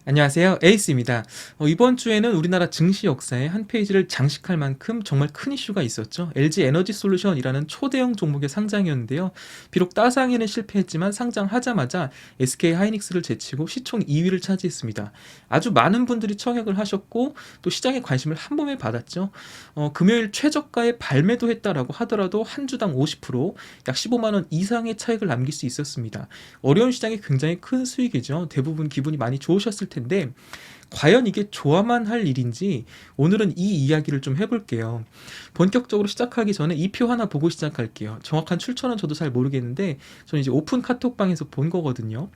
안녕하세요. 에이스입니다. 이번 주에는 우리나라 증시 역사의 한 페이지를 장식할 만큼 정말 큰 이슈가 있었죠. LG 에너지 솔루션이라는 초대형 종목의 상장이었는데요. 비록 따상에는 실패했지만 상장하자마자 SK 하이닉스를 제치고 시총 2위를 차지했습니다. 아주 많은 분들이 청약을 하셨고 또 시장의 관심을 한 몸에 받았죠. 금요일 최저가에 발매도 했다라고 하더라도 한 주당 50%약 15만 원 이상의 차익을 남길 수 있었습니다. 어려운 시장에 굉장히 큰 수익이죠. 대부분 기분이 많이 좋으셨을 텐데 과연 이게 좋아만 할 일인지 오늘은 이 이야기를 좀 해볼게요. 본격적으로 시작하기 전에 이 표 하나 보고 시작할게요. 정확한 출처는 저도 잘 모르겠는데 저는 이제 오픈 카톡방에서 본 거거든요.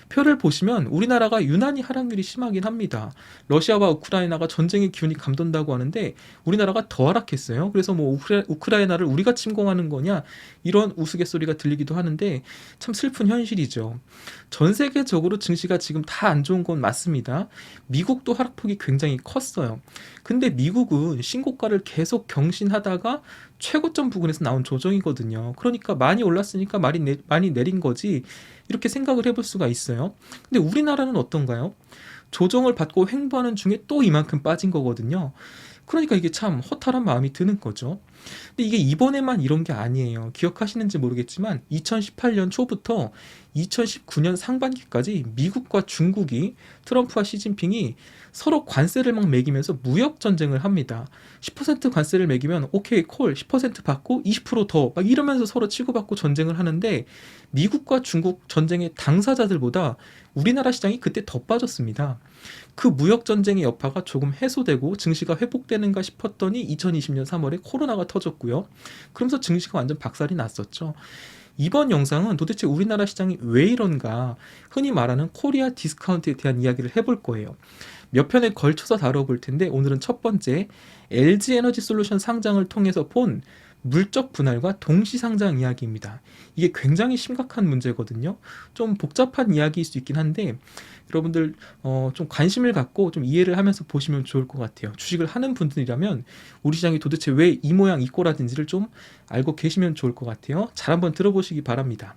표를 보시면 우리나라가 유난히 하락률이 심하긴 합니다. 러시아와 우크라이나가 전쟁의 기운이 감돈다고 하는데 우리나라가 더 하락했어요. 그래서 뭐 우크라이나를 우리가 침공하는 거냐 이런 우스갯소리가 들리기도 하는데 참 슬픈 현실이죠. 전 세계적으로 증시가 지금 다 안 좋은 건 맞습니다. 미국도 하락폭이 굉장히 컸어요. 근데 미국은 신고가를 계속 경신하다가 최고점 부근에서 나온 조정이거든요. 그러니까 많이 올랐으니까 많이 내린 거지 이렇게 생각을 해볼 수가 있어요. 근데 우리나라는 어떤가요? 조정을 받고 횡보하는 중에 또 이만큼 빠진 거거든요. 그러니까 이게 참 허탈한 마음이 드는 거죠. 근데 이게 이번에만 이런 게 아니에요. 기억하시는지 모르겠지만 2018년 초부터 2019년 상반기까지 미국과 중국이 트럼프와 시진핑이 서로 관세를 막 매기면서 무역 전쟁을 합니다. 10% 관세를 매기면 오케이 콜 10% 받고 20%더 막 이러면서 서로 치고받고 전쟁을 하는데 미국과 중국 전쟁의 당사자들보다 우리나라 시장이 그때 더 빠졌습니다. 그 무역 전쟁의 여파가 조금 해소되고 증시가 회복되는가 싶었더니 2020년 3월에 코로나가 터졌고요. 그러면서 증시가 완전 박살이 났었죠. 이번 영상은 도대체 우리나라 시장이 왜 이런가, 흔히 말하는 코리아 디스카운트에 대한 이야기를 해볼 거예요. 몇 편에 걸쳐서 다뤄볼 텐데 오늘은 첫 번째, LG 에너지 솔루션 상장을 통해서 본 물적 분할과 동시 상장 이야기입니다. 이게 굉장히 심각한 문제거든요. 좀 복잡한 이야기일 수 있긴 한데 여러분들 좀 관심을 갖고 좀 이해를 하면서 보시면 좋을 것 같아요. 주식을 하는 분들이라면 우리 시장이 도대체 왜 이 모양 이 꼴하든지를 좀 알고 계시면 좋을 것 같아요. 잘 한번 들어보시기 바랍니다.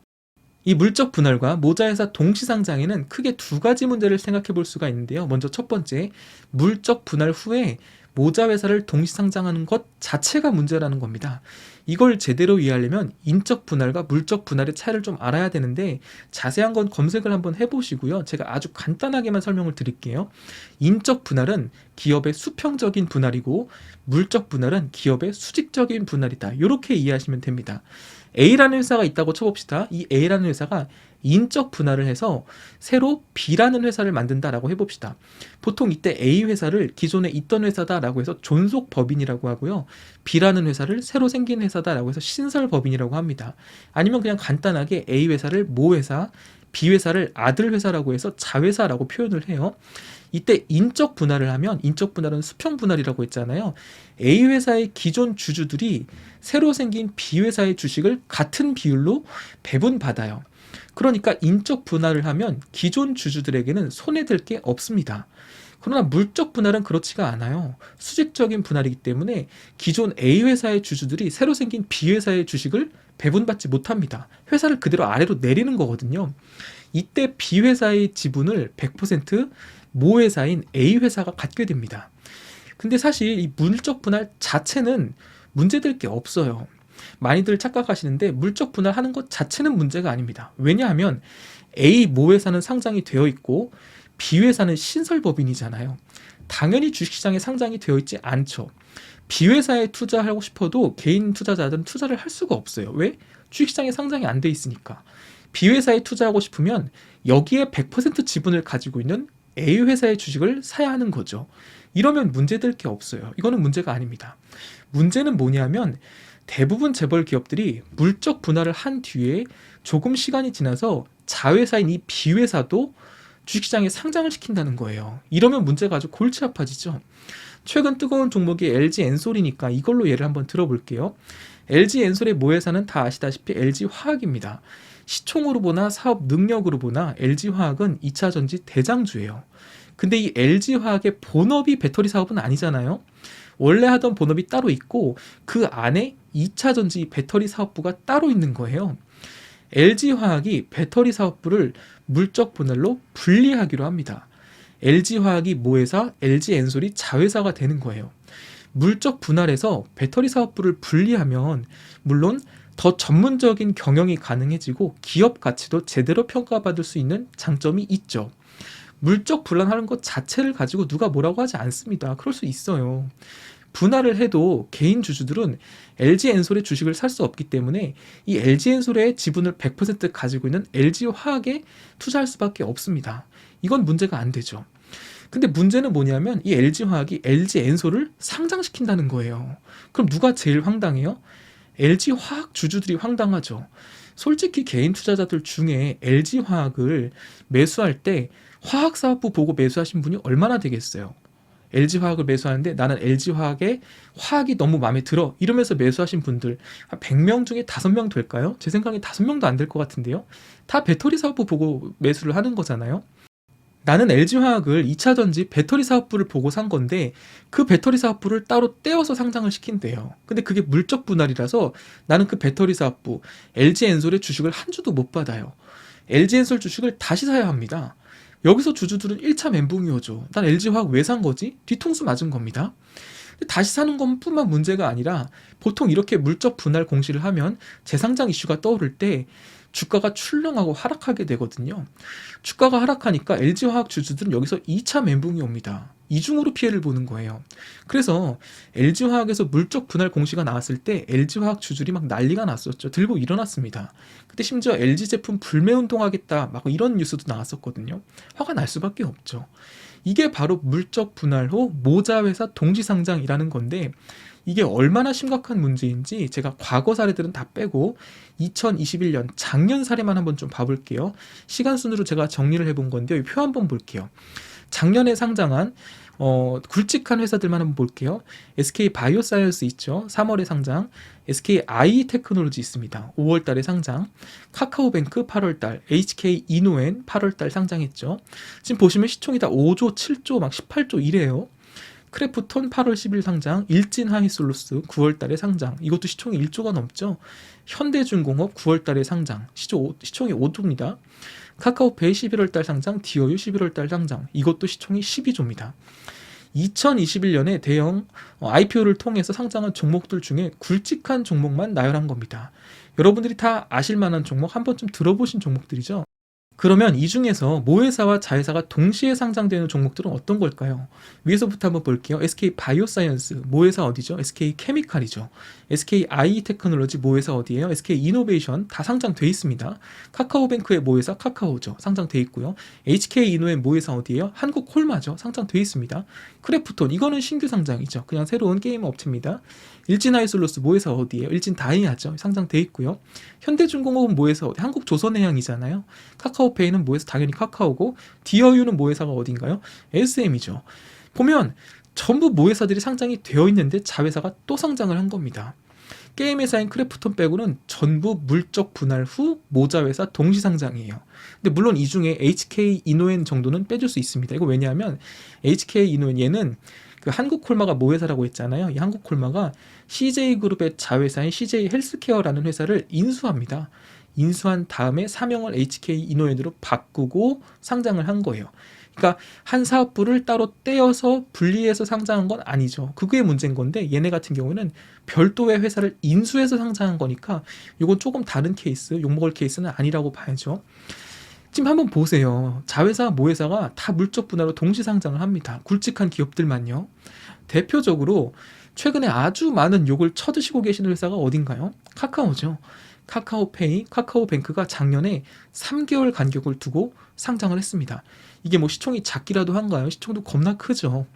이 물적 분할과 모자회사 동시상장에는 크게 두 가지 문제를 생각해 볼 수가 있는데요. 먼저 첫 번째, 물적 분할 후에 모자회사를 동시상장하는 것 자체가 문제라는 겁니다. 이걸 제대로 이해하려면 인적 분할과 물적 분할의 차이를 좀 알아야 되는데 자세한 건 검색을 한번 해보시고요. 제가 아주 간단하게만 설명을 드릴게요. 인적 분할은 기업의 수평적인 분할이고 물적 분할은 기업의 수직적인 분할이다. 이렇게 이해하시면 됩니다. A라는 회사가 있다고 쳐봅시다. 이 A라는 회사가 인적 분할을 해서 새로 B라는 회사를 만든다라고 해봅시다. 보통 이때 A 회사를 기존에 있던 회사다라고 해서 존속법인이라고 하고요. B라는 회사를 새로 생긴 회사다라고 해서 신설법인이라고 합니다. 아니면 그냥 간단하게 A 회사를 모회사, B 회사를 아들 회사라고 해서 자회사라고 표현을 해요. 이때 인적 분할을 하면, 인적 분할은 수평 분할이라고 했잖아요. A 회사의 기존 주주들이 새로 생긴 B 회사의 주식을 같은 비율로 배분받아요. 그러니까 인적 분할을 하면 기존 주주들에게는 손해될 게 없습니다. 그러나 물적 분할은 그렇지가 않아요. 수직적인 분할이기 때문에 기존 A 회사의 주주들이 새로 생긴 B 회사의 주식을 배분받지 못합니다. 회사를 그대로 아래로 내리는 거거든요. 이때 B 회사의 지분을 100% 모 회사인 A 회사가 갖게 됩니다. 근데 사실 이 물적 분할 자체는 문제될 게 없어요. 많이들 착각하시는데 물적 분할하는 것 자체는 문제가 아닙니다. 왜냐하면 A 모 회사는 상장이 되어 있고 B 회사는 신설법인이잖아요. 당연히 주식시장에 상장이 되어 있지 않죠. B 회사에 투자하고 싶어도 개인 투자자들은 투자를 할 수가 없어요. 왜? 주식시장에 상장이 안 돼 있으니까. B 회사에 투자하고 싶으면 여기에 100% 지분을 가지고 있는 A 회사의 주식을 사야 하는 거죠. 이러면 문제될 게 없어요. 이거는 문제가 아닙니다. 문제는 뭐냐면 대부분 재벌 기업들이 물적 분할을 한 뒤에 조금 시간이 지나서 자회사인 이 B 회사도 주식시장에 상장을 시킨다는 거예요. 이러면 문제가 아주 골치 아파지죠. 최근 뜨거운 종목이 LG 엔솔이니까 이걸로 예를 한번 들어볼게요. LG 엔솔의 모회사는 다 아시다시피 LG화학입니다. 시총으로 보나 사업 능력으로 보나 LG화학은 2차 전지 대장주예요. 근데 이 LG화학의 본업이 배터리 사업은 아니잖아요. 원래 하던 본업이 따로 있고 그 안에 2차 전지 배터리 사업부가 따로 있는 거예요. LG화학이 배터리 사업부를 물적 분할로 분리하기로 합니다. LG화학이 모회사, LG엔솔이 자회사가 되는 거예요. 물적 분할에서 배터리 사업부를 분리하면 물론 더 전문적인 경영이 가능해지고 기업 가치도 제대로 평가받을 수 있는 장점이 있죠. 물적 분할하는 것 자체를 가지고 누가 뭐라고 하지 않습니다. 그럴 수 있어요. 분할을 해도 개인 주주들은 LG엔솔의 주식을 살 수 없기 때문에 이 LG엔솔의 지분을 100% 가지고 있는 LG화학에 투자할 수밖에 없습니다. 이건 문제가 안 되죠. 근데 문제는 뭐냐면 이 LG화학이 LG엔솔을 상장시킨다는 거예요. 그럼 누가 제일 황당해요? LG화학 주주들이 황당하죠. 솔직히 개인 투자자들 중에 LG화학을 매수할 때 화학사업부 보고 매수하신 분이 얼마나 되겠어요? LG화학을 매수하는데 나는 LG화학의 화학이 너무 마음에 들어 이러면서 매수하신 분들 한 100명 중에 5명 될까요? 제 생각에 5명도 안 될 것 같은데요. 다 배터리 사업부 보고 매수를 하는 거잖아요. 나는 LG화학을 2차전지 배터리 사업부를 보고 산 건데 그 배터리 사업부를 따로 떼어서 상장을 시킨대요. 근데 그게 물적 분할이라서 나는 그 배터리 사업부 LG엔솔의 주식을 한 주도 못 받아요. LG엔솔 주식을 다시 사야 합니다. 여기서 주주들은 1차 멘붕이 오죠. 난 LG화학 왜 산 거지? 뒤통수 맞은 겁니다. 다시 사는 것뿐만 문제가 아니라 보통 이렇게 물적 분할 공시를 하면 재상장 이슈가 떠오를 때 주가가 출렁하고 하락하게 되거든요. 주가가 하락하니까 LG화학 주주들은 여기서 2차 멘붕이 옵니다. 이중으로 피해를 보는 거예요. 그래서 LG화학에서 물적 분할 공시가 나왔을 때 LG화학 주주들이 막 난리가 났었죠. 들고 일어났습니다. 그때 심지어 LG 제품 불매운동하겠다 막 이런 뉴스도 나왔었거든요. 화가 날 수밖에 없죠. 이게 바로 물적 분할 후 모자회사 동시상장이라는 건데 이게 얼마나 심각한 문제인지 제가 과거 사례들은 다 빼고 2021년 작년 사례만 한번 좀 봐볼게요. 시간 순으로 제가 정리를 해본 건데요. 이 표 한번 볼게요. 작년에 상장한 굵직한 회사들만 한번 볼게요. SK 바이오사이언스 있죠. 3월에 상장. SK 아이 테크놀로지 있습니다. 5월 달에 상장. 카카오뱅크 8월 달. HK 이노엔 8월 달 상장했죠. 지금 보시면 시총이 다 5조, 7조, 막 18조 이래요. 크래프톤 8월 10일 상장, 일진하이솔루스 9월 달에 상장. 이것도 시총이 1조가 넘죠. 현대중공업 9월 달에 상장. 시총이 5조입니다. 카카오페이 11월 달 상장, 디어유 11월 달 상장. 이것도 시총이 12조입니다. 2021년에 대형 IPO를 통해서 상장한 종목들 중에 굵직한 종목만 나열한 겁니다. 여러분들이 다 아실 만한 종목 한 번쯤 들어보신 종목들이죠. 그러면 이 중에서 모회사와 자회사가 동시에 상장되는 종목들은 어떤 걸까요? 위에서부터 한번 볼게요. SK 바이오사이언스, 모회사 어디죠? SK 케미칼이죠. SK 아이 테크놀로지, 모회사 어디예요? SK 이노베이션 다 상장돼 있습니다. 카카오뱅크의 모회사 카카오죠. 상장돼 있고요. HK 이노의 모회사 어디예요? 한국콜마죠. 상장돼 있습니다. 크래프톤, 이거는 신규 상장이죠. 그냥 새로운 게임 업체입니다. 일진하이솔루스 모회사 어디예요? 일진다이아죠. 상장돼 있고요. 현대중공업은 모회사 어디? 한국조선해양이잖아요. 카카오페이는 모회사 당연히 카카오고 디어유는 모회사가 어딘가요? SM이죠. 보면 전부 모회사들이 상장이 되어 있는데 자회사가 또 상장을 한 겁니다. 게임 회사인 크래프톤 빼고는 전부 물적 분할 후 모자회사 동시 상장이에요. 근데 물론 이 중에 HK 이노엔 정도는 빼줄 수 있습니다. 이거 왜냐하면 HK 이노엔 얘는 그 한국콜마가 모회사라고 했잖아요. 이 한국콜마가 CJ그룹의 자회사인 CJ 헬스케어라는 회사를 인수합니다. 인수한 다음에 사명을 HK 이노엔으로 바꾸고 상장을 한 거예요. 그러니까 한 사업부를 따로 떼어서 분리해서 상장한 건 아니죠. 그게 문제인 건데 얘네 같은 경우는 별도의 회사를 인수해서 상장한 거니까 이건 조금 다른 케이스, 욕먹을 케이스는 아니라고 봐야죠. 지금 한번 보세요. 자회사, 모회사가 다 물적 분할로 동시 상장을 합니다. 굵직한 기업들만요. 대표적으로 최근에 아주 많은 욕을 쳐드시고 계시는 회사가 어딘가요? 카카오죠. 카카오페이, 카카오뱅크가 작년에 3개월 간격을 두고 상장을 했습니다. 이게 뭐 시총이 작기라도 한가요? 시총도 겁나 크죠.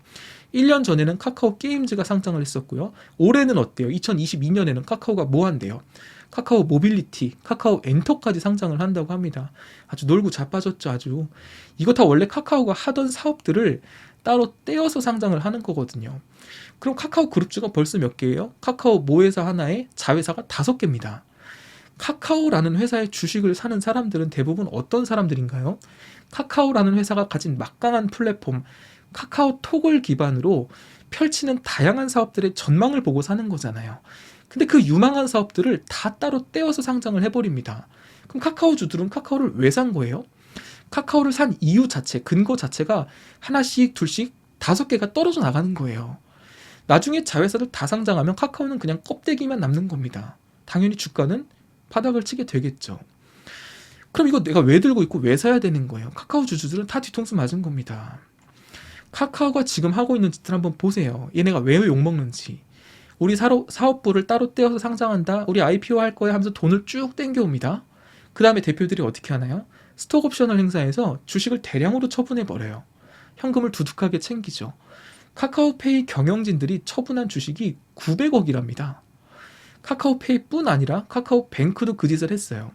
1년 전에는 카카오 게임즈가 상장을 했었고요. 올해는 어때요? 2022년에는 카카오가 뭐 한대요? 카카오 모빌리티, 카카오 엔터까지 상장을 한다고 합니다. 아주 놀고 자빠졌죠, 아주. 이거 다 원래 카카오가 하던 사업들을 따로 떼어서 상장을 하는 거거든요. 그럼 카카오 그룹주가 벌써 몇 개예요? 카카오 모회사 하나에 자회사가 5개입니다. 카카오라는 회사의 주식을 사는 사람들은 대부분 어떤 사람들인가요? 카카오라는 회사가 가진 막강한 플랫폼, 카카오톡을 기반으로 펼치는 다양한 사업들의 전망을 보고 사는 거잖아요. 근데 그 유망한 사업들을 다 따로 떼어서 상장을 해버립니다. 그럼 카카오 주들은 카카오를 왜 산 거예요? 카카오를 산 이유 자체, 근거 자체가 하나씩 둘씩 5개가 떨어져 나가는 거예요. 나중에 자회사들 다 상장하면 카카오는 그냥 껍데기만 남는 겁니다. 당연히 주가는 바닥을 치게 되겠죠. 그럼 이거 내가 왜 들고 있고 왜 사야 되는 거예요? 카카오 주주들은 다 뒤통수 맞은 겁니다. 카카오가 지금 하고 있는 짓을 한번 보세요. 얘네가 왜 욕먹는지. 우리 사업부를 따로 떼어서 상장한다. 우리 IPO 할 거야 하면서 돈을 쭉 땡겨옵니다. 그 다음에 대표들이 어떻게 하나요? 스톡 옵션을 행사해서 주식을 대량으로 처분해버려요. 현금을 두둑하게 챙기죠. 카카오페이 경영진들이 처분한 주식이 900억이랍니다. 카카오페이뿐 아니라 카카오뱅크도 그 짓을 했어요.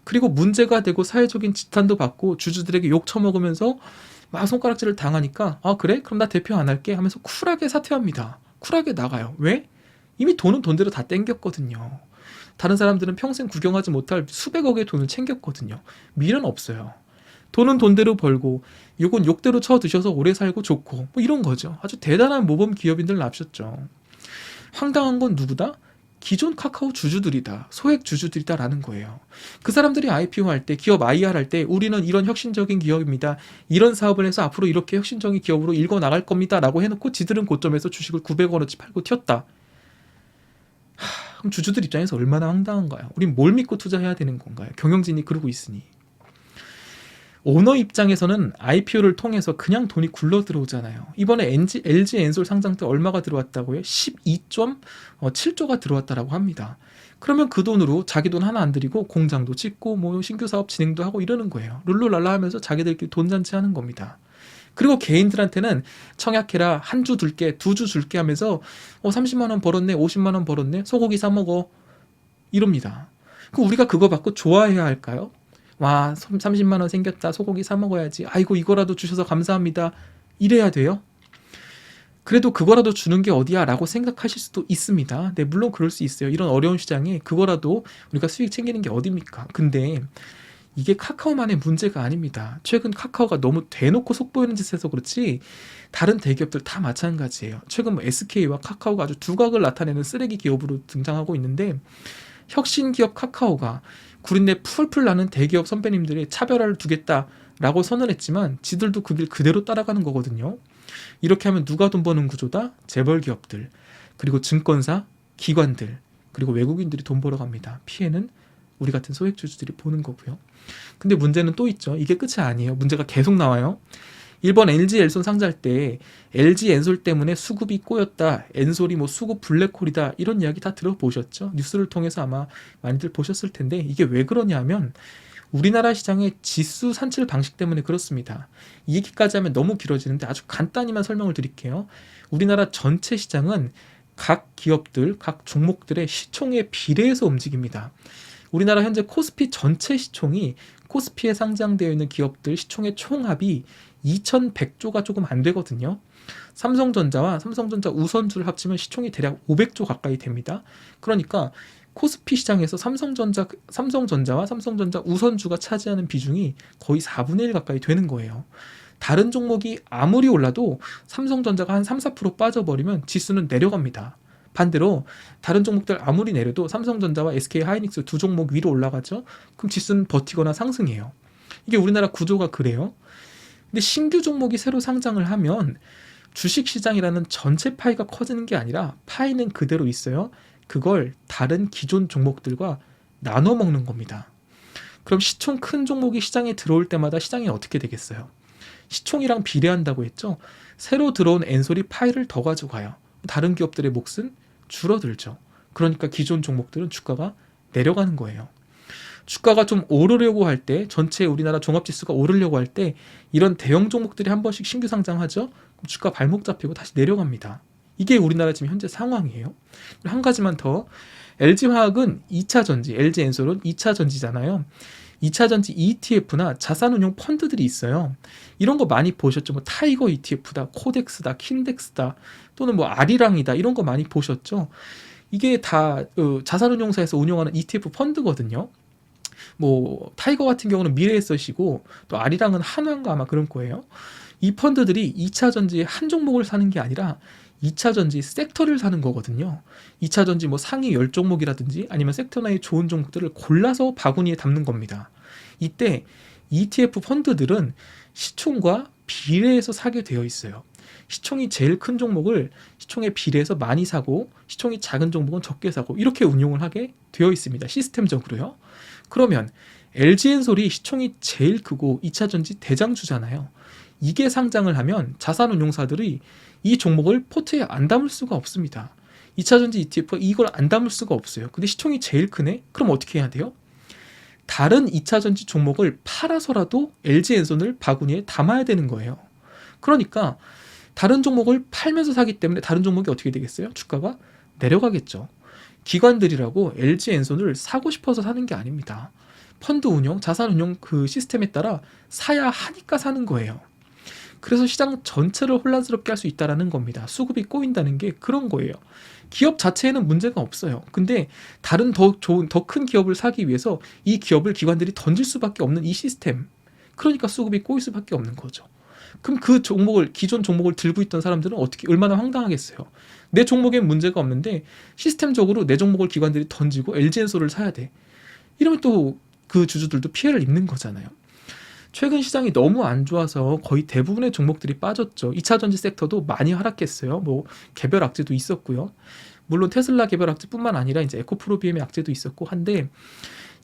그리고 문제가 되고 사회적인 지탄도 받고 주주들에게 욕 처먹으면서 막 손가락질을 당하니까 아 그래? 그럼 나 대표 안 할게 하면서 쿨하게 사퇴합니다. 쿨하게 나가요. 왜? 이미 돈은 돈대로 다 땡겼거든요. 다른 사람들은 평생 구경하지 못할 수백억의 돈을 챙겼거든요. 미련 없어요. 돈은 돈대로 벌고 욕은 욕대로 쳐드셔서 오래 살고 좋고 뭐 이런 거죠. 아주 대단한 모범 기업인들 납셨죠. 황당한 건 누구다? 기존 카카오 주주들이다. 소액 주주들이다 라는 거예요. 그 사람들이 IPO 할 때, 기업 IR 할 때 우리는 이런 혁신적인 기업입니다. 이런 사업을 해서 앞으로 이렇게 혁신적인 기업으로 일궈 나갈 겁니다. 라고 해놓고 지들은 고점에서 주식을 900원어치 팔고 튀었다. 그럼 주주들 입장에서 얼마나 황당한가요? 우린 뭘 믿고 투자해야 되는 건가요? 경영진이 그러고 있으니. 오너 입장에서는 IPO를 통해서 그냥 돈이 굴러 들어오잖아요. 이번에 LG 엔솔 상장 때 얼마가 들어왔다고요? 12.7조가 들어왔다라고 합니다. 그러면 그 돈으로 자기 돈 하나 안 들이고 공장도 짓고 뭐 신규 사업 진행도 하고 이러는 거예요. 룰루랄라 하면서 자기들끼리 돈잔치 하는 겁니다. 그리고 개인들한테는 청약해라, 한 주 줄게, 2주 줄게 하면서 30만 원 벌었네, 50만 원 벌었네, 소고기 사 먹어 이럽니다. 그럼 우리가 그거 받고 좋아해야 할까요? 와 30만 원 생겼다, 소고기 사 먹어야지, 아이고 이거라도 주셔서 감사합니다 이래야 돼요? 그래도 그거라도 주는 게 어디야 라고 생각하실 수도 있습니다. 네, 물론 그럴 수 있어요. 이런 어려운 시장에 그거라도 우리가 수익 챙기는 게 어딥니까? 근데 이게 카카오만의 문제가 아닙니다. 최근 카카오가 너무 대놓고 속보이는 짓을 해서 그렇지 다른 대기업들 다 마찬가지예요. 최근 뭐 SK와 카카오가 아주 두각을 나타내는 쓰레기 기업으로 등장하고 있는데, 혁신 기업 카카오가 구린내 풀풀 나는 대기업 선배님들의 차별화를 두겠다라고 선언했지만 지들도 그 길 그대로 따라가는 거거든요. 이렇게 하면 누가 돈 버는 구조다? 재벌 기업들, 그리고 증권사, 기관들, 그리고 외국인들이 돈 벌어 갑니다. 피해는 우리 같은 소액주주들이 보는 거고요. 근데 문제는 또 있죠. 이게 끝이 아니에요. 문제가 계속 나와요. 일본 LG 엔솔 상장할 때 LG 엔솔 때문에 수급이 꼬였다, 엔솔이 뭐 수급 블랙홀이다 이런 이야기 다 들어보셨죠? 뉴스를 통해서 아마 많이들 보셨을 텐데, 이게 왜 그러냐면 우리나라 시장의 지수 산출 방식 때문에 그렇습니다. 이 얘기까지 하면 너무 길어지는데 아주 간단히만 설명을 드릴게요. 우리나라 전체 시장은 각 기업들, 각 종목들의 시총에 비례해서 움직입니다. 우리나라 현재 코스피 전체 시총이, 코스피에 상장되어 있는 기업들 시총의 총합이 2100조가 조금 안 되거든요. 삼성전자와 삼성전자 우선주를 합치면 시총이 대략 500조 가까이 됩니다. 그러니까 코스피 시장에서 삼성전자와 삼성전자 우선주가 차지하는 비중이 거의 4분의 1 가까이 되는 거예요. 다른 종목이 아무리 올라도 삼성전자가 한 3~4% 빠져버리면 지수는 내려갑니다. 반대로 다른 종목들 아무리 내려도 삼성전자와 SK하이닉스 두 종목 위로 올라가죠. 그럼 지수는 버티거나 상승해요. 이게 우리나라 구조가 그래요. 근데 신규 종목이 새로 상장을 하면 주식시장이라는 전체 파이가 커지는 게 아니라 파이는 그대로 있어요. 그걸 다른 기존 종목들과 나눠 먹는 겁니다. 그럼 시총 큰 종목이 시장에 들어올 때마다 시장이 어떻게 되겠어요? 시총이랑 비례한다고 했죠. 새로 들어온 엔솔이 파이를 더 가져가요. 다른 기업들의 몫은 줄어들죠. 그러니까 기존 종목들은 주가가 내려가는 거예요. 주가가 좀 오르려고 할 때, 전체 우리나라 종합지수가 오르려고 할 때 이런 대형 종목들이 한 번씩 신규 상장하죠. 그럼 주가 발목 잡히고 다시 내려갑니다. 이게 우리나라 지금 현재 상황이에요. 한 가지만 더, LG화학은 2차전지, LG엔솔은 2차전지잖아요. 2차전지 ETF나 자산운용 펀드들이 있어요. 이런 거 많이 보셨죠? 뭐 타이거 ETF다, 코덱스다, 킨덱스다, 또는 뭐 아리랑이다, 이런 거 많이 보셨죠? 이게 다 자산운용사에서 운영하는 ETF 펀드거든요. 뭐 타이거 같은 경우는 미래에셋이고 또 아리랑은 한화인가 아마 그런 거예요. 이 펀드들이 2차전지의 한 종목을 사는 게 아니라 2차전지 섹터를 사는 거거든요. 2차전지 뭐 상위 10종목이라든지 아니면 섹터 내의 좋은 종목들을 골라서 바구니에 담는 겁니다. 이때 ETF 펀드들은 시총과 비례해서 사게 되어 있어요. 시총이 제일 큰 종목을 시총에 비례해서 많이 사고 시총이 작은 종목은 적게 사고 이렇게 운용을 하게 되어 있습니다. 시스템적으로요. 그러면 LG엔솔이 시총이 제일 크고 2차전지 대장주잖아요. 이게 상장을 하면 자산운용사들이 이 종목을 포트에 안 담을 수가 없습니다. 2차전지 ETF가 이걸 안 담을 수가 없어요. 근데 시총이 제일 크네? 그럼 어떻게 해야 돼요? 다른 2차전지 종목을 팔아서라도 LG엔솔을 바구니에 담아야 되는 거예요. 그러니까 다른 종목을 팔면서 사기 때문에 다른 종목이 어떻게 되겠어요? 주가가 내려가겠죠. 기관들이라고 LG엔솔을 사고 싶어서 사는 게 아닙니다. 펀드 운용, 자산 운용 그 시스템에 따라 사야 하니까 사는 거예요. 그래서 시장 전체를 혼란스럽게 할 수 있다는 겁니다. 수급이 꼬인다는 게 그런 거예요. 기업 자체에는 문제가 없어요. 근데 다른 더 좋은, 더 큰 기업을 사기 위해서 이 기업을 기관들이 던질 수밖에 없는 이 시스템. 그러니까 수급이 꼬일 수밖에 없는 거죠. 그럼 그 종목을, 기존 종목을 들고 있던 사람들은 어떻게, 얼마나 황당하겠어요. 내 종목엔 문제가 없는데 시스템적으로 내 종목을 기관들이 던지고 LG엔솔을 사야 돼. 이러면 또 그 주주들도 피해를 입는 거잖아요. 최근 시장이 너무 안 좋아서 거의 대부분의 종목들이 빠졌죠. 2차전지 섹터도 많이 하락했어요. 뭐 개별 악재도 있었고요. 물론 테슬라 개별 악재뿐만 아니라 이제 에코프로비엠의 악재도 있었고 한데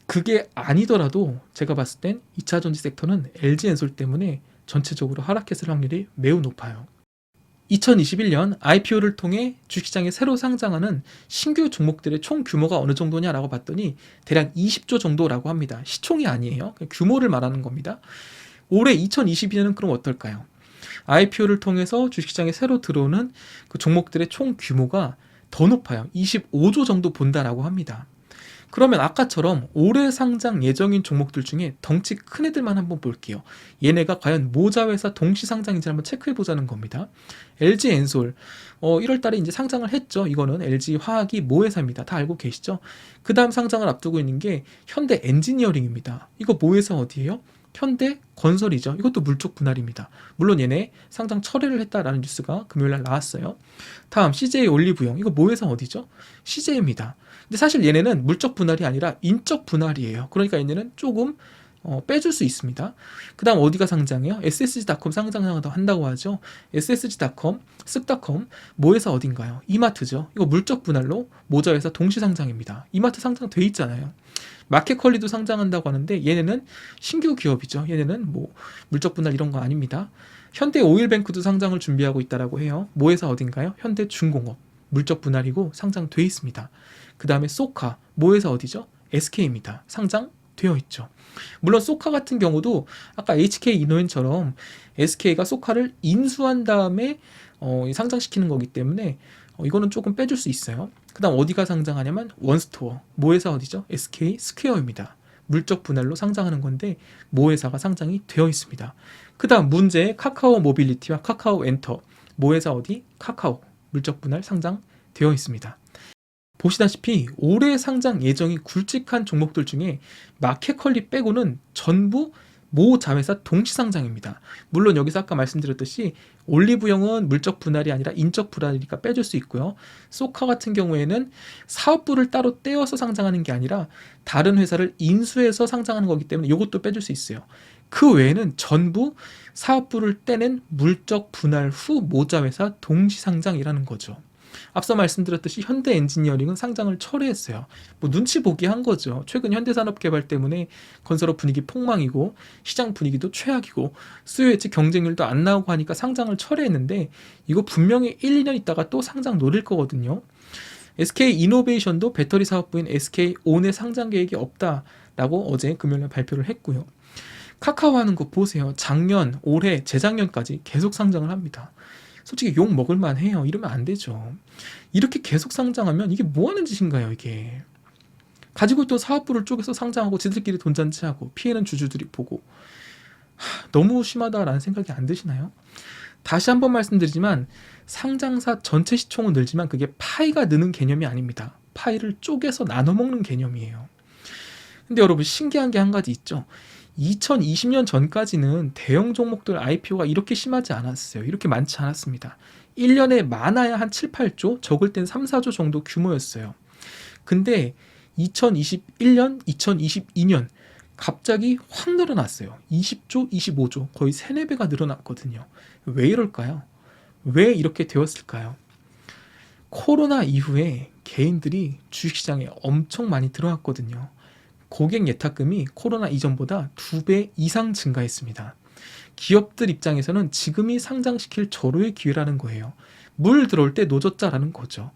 그게 아니더라도 제가 봤을 땐 2차전지 섹터는 LG엔솔 때문에 전체적으로 하락했을 확률이 매우 높아요. 2021년 IPO를 통해 주식시장에 새로 상장하는 신규 종목들의 총 규모가 어느 정도냐라고 봤더니 대략 20조 정도라고 합니다. 시총이 아니에요. 규모를 말하는 겁니다. 올해 2022년은 그럼 어떨까요? IPO를 통해서 주식시장에 새로 들어오는 그 종목들의 총 규모가 더 높아요. 25조 정도 본다라고 합니다. 그러면 아까처럼 올해 상장 예정인 종목들 중에 덩치 큰 애들만 한번 볼게요. 얘네가 과연 모자회사 동시 상장인지 한번 체크해 보자는 겁니다. LG엔솔 1월 달에 이제 상장을 했죠. 이거는 LG화학이 모회사입니다. 다 알고 계시죠? 그 다음 상장을 앞두고 있는 게 현대엔지니어링입니다. 이거 모회사 어디예요? 현대건설이죠. 이것도 물적 분할입니다. 물론 얘네 상장 철회를 했다라는 뉴스가 금요일날 나왔어요. 다음 CJ 올리브영, 이거 모회사 어디죠? CJ입니다. 근데 사실 얘네는 물적 분할이 아니라 인적 분할이에요. 그러니까 얘네는 조금 빼줄 수 있습니다. 그 다음 어디가 상장해요? SSG.com 상장한다고 하죠. SSG.com, 쓱닷컴, 모회사 어딘가요? 이마트죠. 이거 물적 분할로 모자회사 동시 상장입니다. 이마트 상장 돼 있잖아요. 마켓컬리도 상장한다고 하는데 얘네는 신규 기업이죠. 얘네는 뭐 물적 분할 이런 거 아닙니다. 현대오일뱅크도 상장을 준비하고 있다라고 해요. 모회사 어딘가요? 현대중공업 물적 분할이고 상장돼 있습니다. 그 다음에 소카 모회사 어디죠? SK입니다. 상장되어 있죠. 물론 소카 같은 경우도 아까 HK 이노엔처럼 SK가 소카를 인수한 다음에 상장시키는 거기 때문에 이거는 조금 빼줄 수 있어요. 그 다음 어디가 상장하냐면 원스토어 모회사 어디죠? SK 스퀘어입니다. 물적 분할로 상장하는 건데 모회사가 상장이 되어 있습니다. 그 다음 문제 카카오 모빌리티와 카카오 엔터 모회사 어디? 카카오 물적 분할 상장되어 있습니다. 보시다시피 올해 상장 예정이 굵직한 종목들 중에 마켓컬리 빼고는 전부 모 자회사 동시 상장입니다. 물론 여기서 아까 말씀드렸듯이 올리브영은 물적 분할이 아니라 인적 분할이니까 빼줄 수 있고요. 소카 같은 경우에는 사업부를 따로 떼어서 상장하는 게 아니라 다른 회사를 인수해서 상장하는 거기 때문에 이것도 빼줄 수 있어요. 그 외에는 전부 사업부를 떼낸 물적 분할 후 모자회사 동시 상장이라는 거죠. 앞서 말씀드렸듯이 현대엔지니어링은 상장을 철회했어요. 뭐 눈치 보기 한 거죠. 최근 현대산업개발 때문에 건설업 분위기 폭망이고 시장 분위기도 최악이고 수요 예측 경쟁률도 안 나오고 하니까 상장을 철회했는데 이거 분명히 1, 2년 있다가 또 상장 노릴 거거든요. SK이노베이션도 배터리 사업부인 SK온의 상장 계획이 없다라고 어제 금요일에 발표를 했고요. 카카오 하는 거 보세요. 작년, 올해, 재작년까지 계속 상장을 합니다. 솔직히 욕 먹을만 해요. 이러면 안 되죠. 이렇게 계속 상장하면 이게 뭐 하는 짓인가요, 이게. 가지고 있던 사업부를 쪼개서 상장하고 지들끼리 돈잔치하고 피해는 주주들이 보고 너무 심하다라는 생각이 안 드시나요? 다시 한번 말씀드리지만 상장사 전체 시총은 늘지만 그게 파이가 느는 개념이 아닙니다. 파이를 쪼개서 나눠 먹는 개념이에요. 근데 여러분 신기한 게 한 가지 있죠. 2020년 전까지는 대형 종목들 IPO가 이렇게 심하지 않았어요. 이렇게 많지 않았습니다. 1년에 많아야 한 7, 8조, 적을 땐 3, 4조 정도 규모였어요. 근데 2021년, 2022년 갑자기 확 늘어났어요. 20조, 25조, 거의 3, 4배가 늘어났거든요. 왜 이럴까요? 왜 이렇게 되었을까요? 코로나 이후에 개인들이 주식시장에 엄청 많이 들어왔거든요. 고객 예탁금이 코로나 이전보다 2배 이상 증가했습니다. 기업들 입장에서는 지금이 상장시킬 절호의 기회라는 거예요. 물 들어올 때 노젓자라는 거죠.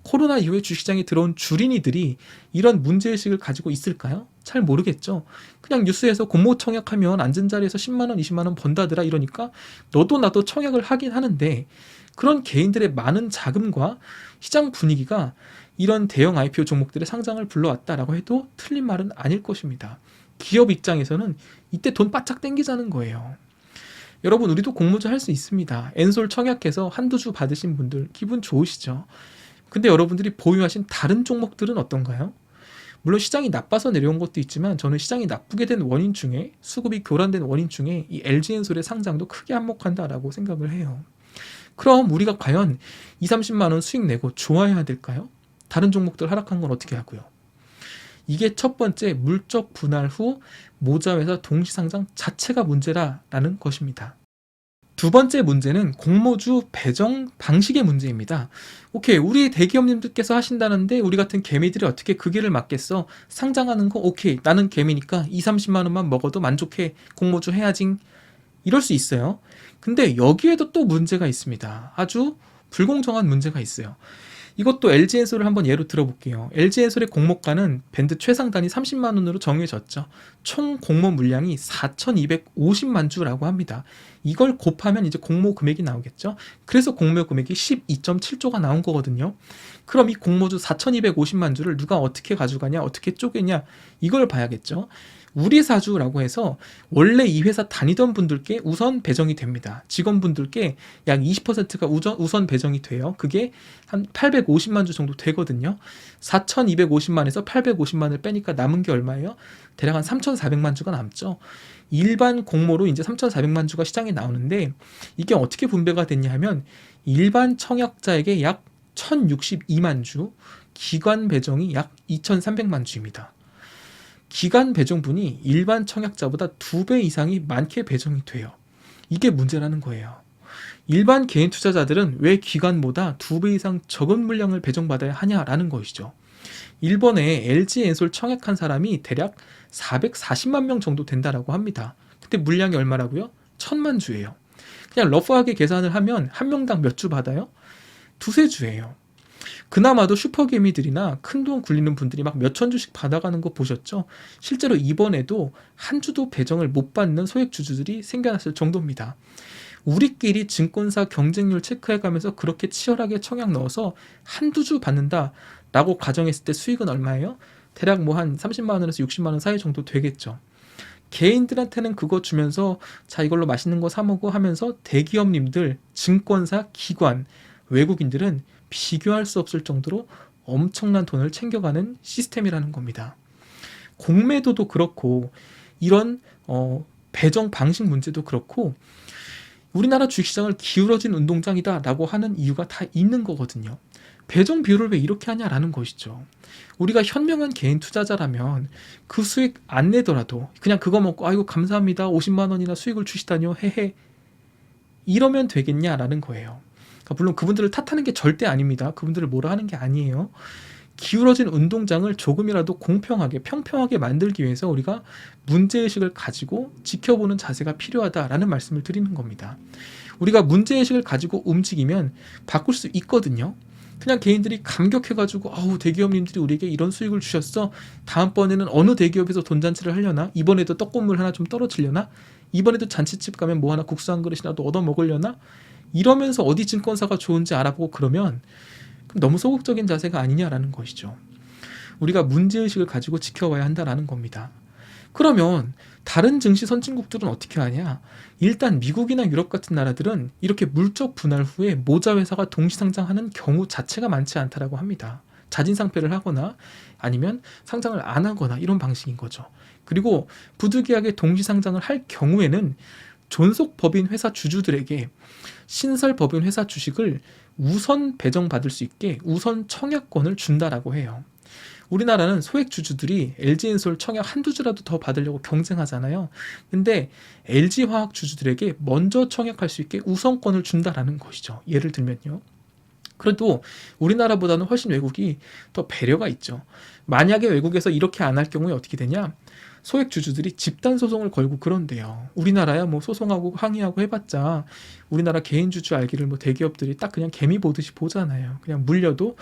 코로나 이후에 주식시장에 들어온 주린이들이 이런 문제의식을 가지고 있을까요? 잘 모르겠죠. 그냥 뉴스에서 공모 청약하면 앉은 자리에서 10만원, 20만원 번다더라 이러니까 너도 나도 청약을 하긴 하는데, 그런 개인들의 많은 자금과 시장 분위기가 이런 대형 IPO 종목들의 상장을 불러왔다라고 해도 틀린 말은 아닐 것입니다. 기업 입장에서는 이때 돈 바짝 땡기자는 거예요. 여러분, 우리도 공모주 할 수 있습니다. 엔솔 청약해서 한두 주 받으신 분들 기분 좋으시죠? 근데 여러분들이 보유하신 다른 종목들은 어떤가요? 물론 시장이 나빠서 내려온 것도 있지만 저는 시장이 나쁘게 된 원인 중에, 수급이 교란된 원인 중에 이 LG엔솔의 상장도 크게 한몫한다라고 생각을 해요. 그럼 우리가 과연 2, 30만 원 수익 내고 좋아해야 될까요? 다른 종목들 하락한 건 어떻게 하고요? 이게 첫 번째, 물적 분할 후 모자회사 동시상장 자체가 문제라는 것입니다. 두 번째 문제는 공모주 배정 방식의 문제입니다. 오케이, 우리 대기업님들께서 하신다는데 우리 같은 개미들이 어떻게 그 길을 막겠어? 상장하는 거 오케이, 나는 개미니까 2, 30만 원만 먹어도 만족해, 공모주 해야지, 이럴 수 있어요. 근데 여기에도 또 문제가 있습니다. 아주 불공정한 문제가 있어요. 이것도 LG엔솔을 한번 예로 들어볼게요. LG엔솔의 공모가는 밴드 최상단이 30만 원으로 정해졌죠. 총 공모 물량이 4,250만 주라고 합니다. 이걸 곱하면 이제 공모 금액이 나오겠죠. 그래서 공모 금액이 12.7조가 나온 거거든요. 그럼 이 공모주 4,250만 주를 누가 어떻게 가져가냐, 어떻게 쪼개냐, 이걸 봐야겠죠. 우리 사주라고 해서 원래 이 회사 다니던 분들께 우선 배정이 됩니다. 직원분들께 약 20%가 우선 배정이 돼요. 그게 한 850만 주 정도 되거든요. 4,250만에서 850만을 빼니까 남은 게 얼마예요? 대략 한 3,400만 주가 남죠. 일반 공모로 이제 3,400만 주가 시장에 나오는데, 이게 어떻게 분배가 됐냐 하면 일반 청약자에게 약 1,062만 주, 기관 배정이 약 2,300만 주입니다. 기관 배정분이 일반 청약자보다 2배 이상이 많게 배정이 돼요. 이게 문제라는 거예요. 일반 개인 투자자들은 왜 기관보다 2배 이상 적은 물량을 배정받아야 하냐라는 것이죠. 일본에 LG엔솔 청약한 사람이 대략 440만 명 정도 된다라고 합니다. 근데 물량이 얼마라고요? 1,000만 주예요. 그냥 러프하게 계산을 하면 한 명당 몇 주 받아요? 2, 3주예요. 그나마도 슈퍼개미들이나 큰돈 굴리는 분들이 막 몇천 주씩 받아가는 거 보셨죠? 실제로 이번에도 한 주도 배정을 못 받는 소액주주들이 생겨났을 정도입니다. 우리끼리 증권사 경쟁률 체크해가면서 그렇게 치열하게 청약 넣어서 한두 주 받는다라고 가정했을 때 수익은 얼마예요? 대략 뭐 한 30만 원에서 60만 원 사이 정도 되겠죠. 개인들한테는 그거 주면서 자, 이걸로 맛있는 거 사 먹어 하면서 대기업님들, 증권사, 기관, 외국인들은 비교할 수 없을 정도로 엄청난 돈을 챙겨가는 시스템이라는 겁니다. 공매도도 그렇고 이런 배정 방식 문제도 그렇고 우리나라 주식시장을 기울어진 운동장이다 라고 하는 이유가 다 있는 거거든요. 배정 비율을 왜 이렇게 하냐라는 것이죠. 우리가 현명한 개인 투자자라면 그 수익 안 내더라도 그냥 그거 먹고 아이고 감사합니다, 50만 원이나 수익을 주시다뇨, 헤헤, 이러면 되겠냐라는 거예요. 물론 그분들을 탓하는 게 절대 아닙니다. 그분들을 뭐라 하는 게 아니에요. 기울어진 운동장을 조금이라도 공평하게, 평평하게 만들기 위해서 우리가 문제의식을 가지고 지켜보는 자세가 필요하다라는 말씀을 드리는 겁니다. 우리가 문제의식을 가지고 움직이면 바꿀 수 있거든요. 그냥 개인들이 감격해가지고 아우, 대기업님들이 우리에게 이런 수익을 주셨어, 다음번에는 어느 대기업에서 돈잔치를 하려나, 이번에도 떡국물 하나 좀 떨어지려나, 이번에도 잔치집 가면 뭐 하나 국수 한 그릇이라도 얻어 먹으려나, 이러면서 어디 증권사가 좋은지 알아보고 그러면 너무 소극적인 자세가 아니냐라는 것이죠. 우리가 문제의식을 가지고 지켜봐야 한다라는 겁니다. 그러면 다른 증시 선진국들은 어떻게 하냐? 일단 미국이나 유럽 같은 나라들은 이렇게 물적 분할 후에 모자 회사가 동시상장하는 경우 자체가 많지 않다라고 합니다. 자진상폐를 하거나 아니면 상장을 안 하거나 이런 방식인 거죠. 그리고 부득이하게 동시상장을 할 경우에는 존속 법인 회사 주주들에게 신설 법인 회사 주식을 우선 배정받을 수 있게 우선 청약권을 준다라고 해요. 우리나라는 소액 주주들이 LG엔솔 청약 한두 주라도 더 받으려고 경쟁하잖아요. 근데 LG화학 주주들에게 먼저 청약할 수 있게 우선권을 준다라는 것이죠. 예를 들면요. 그래도 우리나라보다는 훨씬 외국이 더 배려가 있죠. 만약에 외국에서 이렇게 안 할 경우에 어떻게 되냐? 소액 주주들이 집단 소송을 걸고 그런대요. 우리나라야 뭐 소송하고 항의하고 해봤자 우리나라 개인 주주 알기를 뭐 대기업들이 딱 그냥 개미 보듯이 보잖아요. 그냥 물려도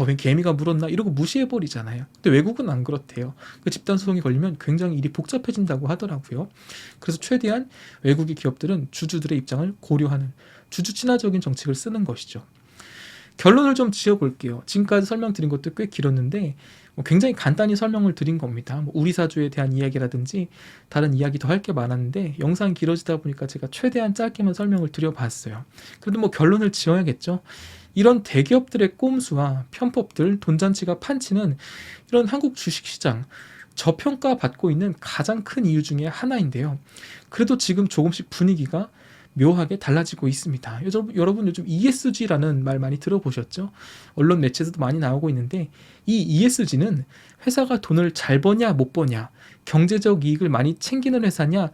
왜 개미가 물었나 이러고 무시해 버리잖아요. 근데 외국은 안 그렇대요. 그 집단 소송이 걸리면 굉장히 일이 복잡해진다고 하더라고요. 그래서 최대한 외국의 기업들은 주주들의 입장을 고려하는 주주 친화적인 정책을 쓰는 것이죠. 결론을 좀 지어볼게요. 지금까지 설명드린 것도 꽤 길었는데 굉장히 간단히 설명을 드린 겁니다. 우리 사주에 대한 이야기라든지 다른 이야기 더 할 게 많았는데 영상이 길어지다 보니까 제가 최대한 짧게만 설명을 드려봤어요. 그래도 결론을 지어야겠죠. 이런 대기업들의 꼼수와 편법들, 돈잔치가 판치는 이런 한국 주식시장 저평가받고 있는 가장 큰 이유 중에 하나인데요. 그래도 지금 조금씩 분위기가 묘하게 달라지고 있습니다. 여러분 요즘 ESG라는 말 많이 들어보셨죠? 언론 매체에서도 많이 나오고 있는데 이 ESG는 회사가 돈을 잘 버냐 못 버냐, 경제적 이익을 많이 챙기는 회사냐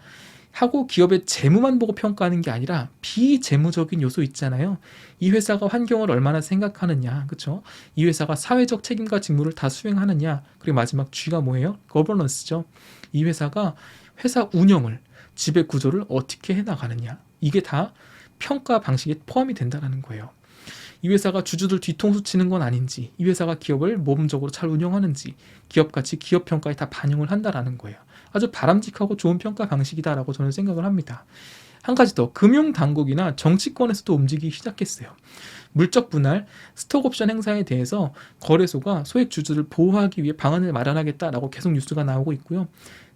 하고 기업의 재무만 보고 평가하는 게 아니라 비재무적인 요소 있잖아요. 이 회사가 환경을 얼마나 생각하느냐, 그렇죠? 이 회사가 사회적 책임과 직무를 다 수행하느냐, 그리고 마지막 G가 뭐예요? 거버넌스죠. 이 회사가 회사 운영을, 지배 구조를 어떻게 해나가느냐, 이게 다 평가 방식에 포함이 된다는 거예요. 이 회사가 주주들 뒤통수 치는 건 아닌지, 이 회사가 기업을 모범적으로 잘 운영하는지, 기업 가치, 기업 평가에 다 반영을 한다는 거예요. 아주 바람직하고 좋은 평가 방식이다라고 저는 생각을 합니다. 한 가지 더, 금융당국이나 정치권에서도 움직이기 시작했어요. 물적 분할, 스톡옵션 행사에 대해서 거래소가 소액 주주를 보호하기 위해 방안을 마련하겠다라고 계속 뉴스가 나오고 있고요.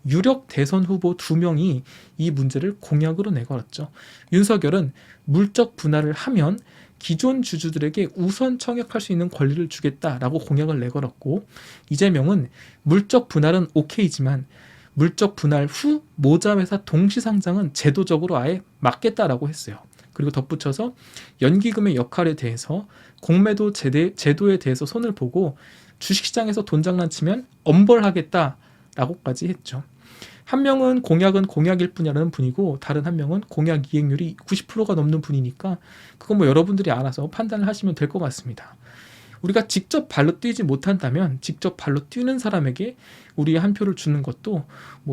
유력 대선 후보 2명이 이 문제를 공약으로 내걸었죠. 윤석열은 물적 분할을 하면 기존 주주들에게 우선 청약할 수 있는 권리를 주겠다라고 공약을 내걸었고, 이재명은 물적 분할은 오케이지만 물적 분할 후 모자회사 동시상장은 제도적으로 아예 막겠다라고 했어요. 그리고 덧붙여서 연기금의 역할에 대해서 공매도 제도에 대해서 손을 보고 주식시장에서 돈 장난치면 엄벌하겠다라고까지 했죠. 한 명은 공약은 공약일 뿐이라는 분이고 다른 한 명은 공약 이행률이 90%가 넘는 분이니까 그건 여러분들이 알아서 판단을 하시면 될 것 같습니다. 우리가 직접 발로 뛰지 못한다면 직접 발로 뛰는 사람에게 우리의 한 표를 주는 것도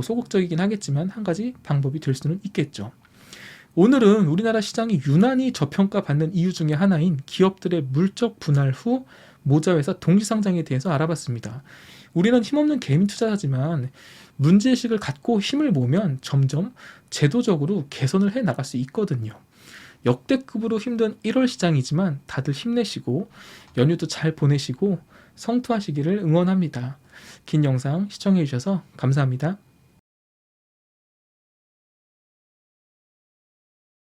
소극적이긴 하겠지만 한 가지 방법이 될 수는 있겠죠. 오늘은 우리나라 시장이 유난히 저평가받는 이유 중에 하나인 기업들의 물적 분할 후 모자회사 동시상장에 대해서 알아봤습니다. 우리는 힘없는 개미 투자자지만 문제의식을 갖고 힘을 모으면 점점 제도적으로 개선을 해 나갈 수 있거든요. 역대급으로 힘든 1월 시장이지만 다들 힘내시고 연휴도 잘 보내시고 성투하시기를 응원합니다. 긴 영상 시청해 주셔서 감사합니다.